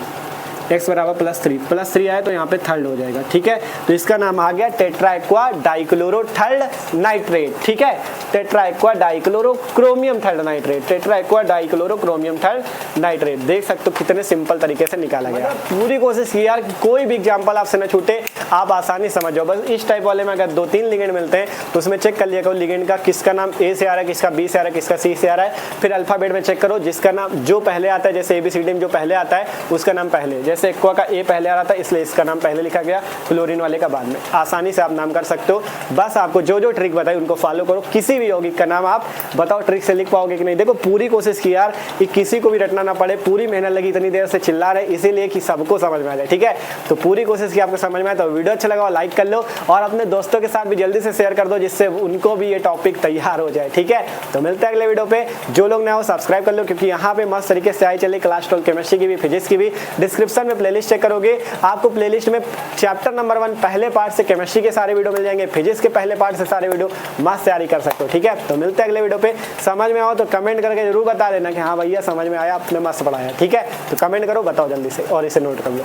x बराबर +3 आए तो यहाँ पे थर्ड हो जाएगा, ठीक है। तो इसका नाम आ गया tetra aqua dichloro third nitrate, ठीक है। Tetra aqua dichloro chromium third nitrate, tetra aqua dichloro chromium third nitrate. देख सकते हो कितने सिंपल तरीके से निकाला गया। पूरी कोशिश की यार कोई भी एग्जाम्पल आपसे न छूटे, आप आसानी समझ जाओ। बस इस टाइप वाले में अगर 2-3 लिगेंड मिलते हैं तो उसमें चेक कर लिया करो लिगेंड का किसका नाम ए से आ रहा है, किसका बी से आ रहा है, किसका सी से आ रहा है। फिर अल्फाबेट में चेक करो, जिसका नाम जो पहले आता है, जैसे ABCD में जो पहले आता है उसका नाम पहले, जैसे एक्वा का ए पहले आ रहा था इसलिए इसका नाम पहले लिखा गया, क्लोरीन वाले का बाद में। आसानी से आप नाम कर सकते हो। बस आपको जो जो ट्रिक बताई उनको फॉलो करो। किसी भी यौगिक का नाम आप बताओ ट्रिक से लिख पाओगे कि नहीं। देखो पूरी कोशिश की यार कि किसी को भी रटना ना पड़े, पूरी मेहनत लगी, इतनी देर से चिल्ला रहे इसीलिए कि सबको समझ में आ जाए, ठीक है। तो पूरी कोशिश की आपको समझ में आए तो वीडियो अच्छा लगा लाइक कर लो और अपने दोस्तों के साथ भी जल्दी से शेयर कर दो जिससे उनको भी ये टॉपिक तैयार हो जाए, ठीक है। तो मिलते हैं अगले वीडियो पे। जो लोग नए हो सब्सक्राइब कर लो क्योंकि यहाँ पे मस्त तरीके से आई चले क्लास 12 केमिस्ट्री की भी, फिजिक्स की भी। डिस्क्रिप्शन में प्लेलिस्ट चेक करोगे, आपको प्लेलिस्ट में चैप्टर नंबर 1 पहले पार्ट से केमिस्ट्री के सारे वीडियो मिल जाएंगे, फिजिक्स के पहले पार्ट से सारे वीडियो मस्त तैयारी कर सकते हो, ठीक है। तो मिलते हैं अगले वीडियो पे। समझ में आओ तो कमेंट करके जरूर बता देना कि हाँ भैया समझ में आया, आपने मस्त पढ़ाया, ठीक है। तो कमेंट करो, बताओ जल्दी से और इसे नोट कर लो।